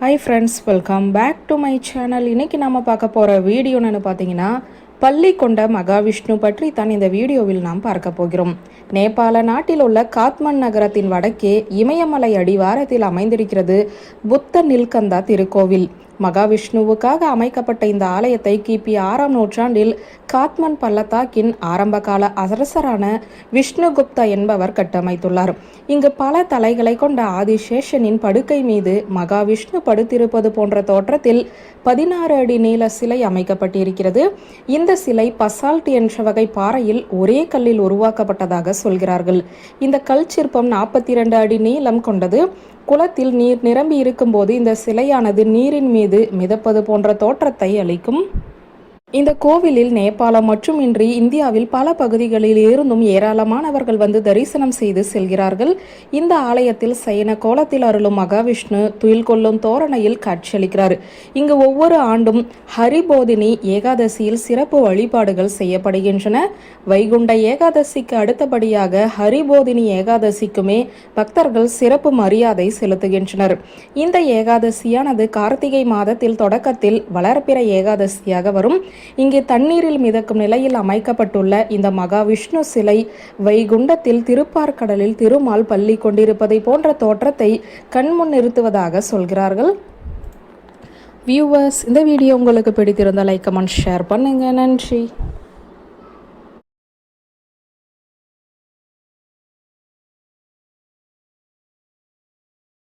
Hi friends, welcome back to my channel. இன்றைக்கி நம்ம பார்க்க போகிற வீடியோ என்னென்னு பார்த்தீங்கன்னா, பள்ளி கொண்ட மகாவிஷ்ணு பற்றி தான் இந்த வீடியோவில் நாம் பார்க்க போகிறோம். நேபாள நாட்டில் உள்ள காத்மண்ட் நகரத்தின் வடக்கே இமயமலை அடிவாரத்தில் அமைந்திருக்கிறது புத்த நில்கந்தா திருக்கோவில். மகாவிஷ்ணுவுக்காக அமைக்கப்பட்ட இந்த ஆலயத்தை கிபி 6ஆம் நூற்றாண்டில் காத்மண்ட் பள்ளத்தாக்கின் ஆரம்பகால அரசரான விஷ்ணுகுப்தா என்பவர் கட்டமைத்துள்ளார். இங்கு பல தலைகளை கொண்ட ஆதிசேஷனின் படுக்கை மீது மகாவிஷ்ணு படுத்திருப்பது போன்ற தோற்றத்தில் 16 அடி நீள சிலை அமைக்கப்பட்டிருக்கிறது. இந்த சிலை பசால்ட் என்ற வகை பாறையில் ஒரே கல்லில் உருவாக்கப்பட்டதாக சொல்கிறார்கள். இந்த கல் சிற்பம் 42 அடி நீளம் கொண்டது. குளத்தில் நீர் நிரம்பி இருக்கும்போது இந்த சிலையானது நீரின் மீது மிதப்பது போன்ற தோற்றத்தை அளிக்கும். இந்த கோவிலில் நேபாளம் மட்டுமின்றி இந்தியாவில் பல பகுதிகளில் இருந்தும் ஏராளமானவர்கள் வந்து தரிசனம் செய்து செல்கிறார்கள். இந்த ஆலயத்தில் சயன கோலத்தில் அருளும் மகாவிஷ்ணு துயில் கொள்ளும் தோரணையில் காட்சியளிக்கிறார். இங்கு ஒவ்வொரு ஆண்டும் ஹரிபோதினி ஏகாதசியில் சிறப்பு வழிபாடுகள் செய்யப்படுகின்றன. வைகுண்ட ஏகாதசிக்கு அடுத்தபடியாக ஹரிபோதினி ஏகாதசிக்குமே பக்தர்கள் சிறப்பு மரியாதை செலுத்துகின்றனர். இந்த ஏகாதசியானது கார்த்திகை மாதத்தில் தொடக்கத்தில் வளர்பிற ஏகாதசியாக வரும். இங்கே தண்ணீரில் மிதக்கும் நிலையில் அமைக்கப்பட்டுள்ள இந்த மகாவிஷ்ணு சிலை வைகுண்டத்தில் திருப்பார்கடலில் திருமால் பள்ளி கொண்டிருப்பதை போன்ற தோற்றத்தை கண்முன் நிறுத்துவதாக சொல்கிறார்கள். வியூவர்ஸ், இந்த வீடியோ உங்களுக்கு பிடித்திருந்தால் லைக், கமெண்ட், ஷேர் பண்ணுங்க. நன்றி.